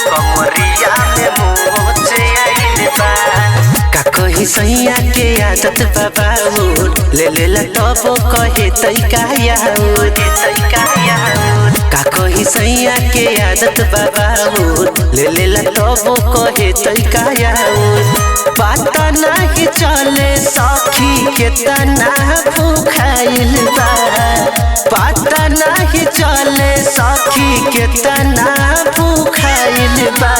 कमरिया में मोचे आइल बा का कही सैया के आदत बाबा ले ले लटबो कहे तैका का कही सैया के आदत बाबा ले ले लटबो कहे तैका पता नहीं चले सखी केतना भूखाइल बा पता नहीं चले सखी केतना भूखाइल बा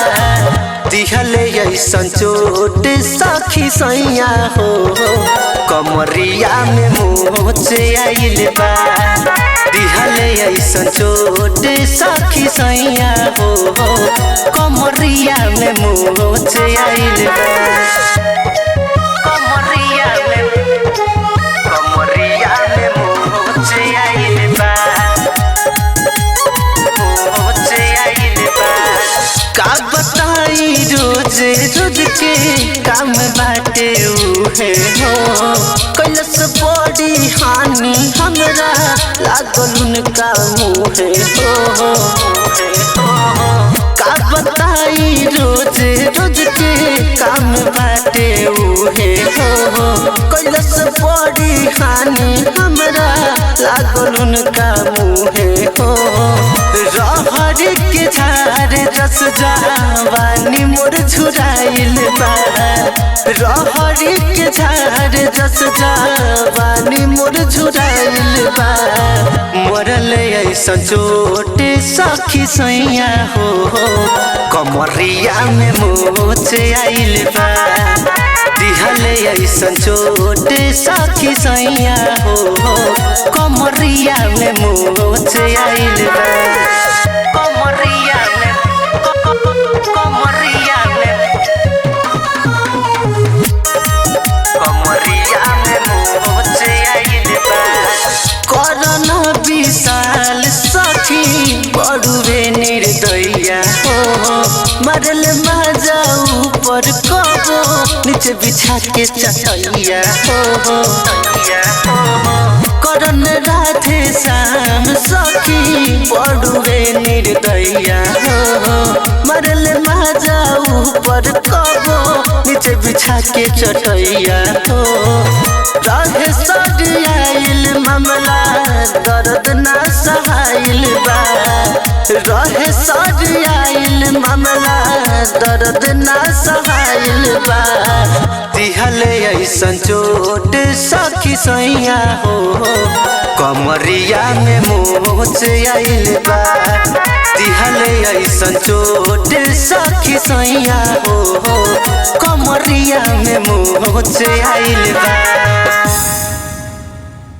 दिहले ऐसन चोट सखी सैया हो कमरिया में मोचे आइल बा दिहले ऐसन चोट सखी सैया हो कमरिया में मोचे आइल बा कमरिया में मोचे आइल बा मोचे आइल बा का बताई रोज रोज के काम बाटे उहे हो कैलस बड़ी हानि हमरा लागल उनका मुहे हो का बताई रोज रोज के काम बाटे उहे हो कैलस बड़ी हानि हमरा लागल उनका मुहे हो रहर के झार जस जवानी मोर झुराइल बा रहर के झार जस जवानी मोर झुराइल बा मरल ऐसन चोट सखी सैया हो कमरिया में मोचे आइल बा दिहले ऐसन चोट सखी सैया हो कमरिया में मोचे आइल बा कमरिया में मोचे आइल बा करना विशाल सखी बड़ुए निर्दया हो मरल मजा ऊपर कबो नीचे बिछा के चटैया हो करन राधे श्याम सखी बड़ुए निर्दया हो मरल मजा ऊपर कबो नीचे बिछा के चटैया हो रहे सजाइल मामला दर्द ना सहाइल बा रहे सजाइल मामला दर्द ना सहाइल बा दिहले ऐसन चोट सखी सैया हो कमरिया में मोचे आइल बा दिहले ऐसन चोट सखी सैया हो कमरिया में मोचे आइल बा।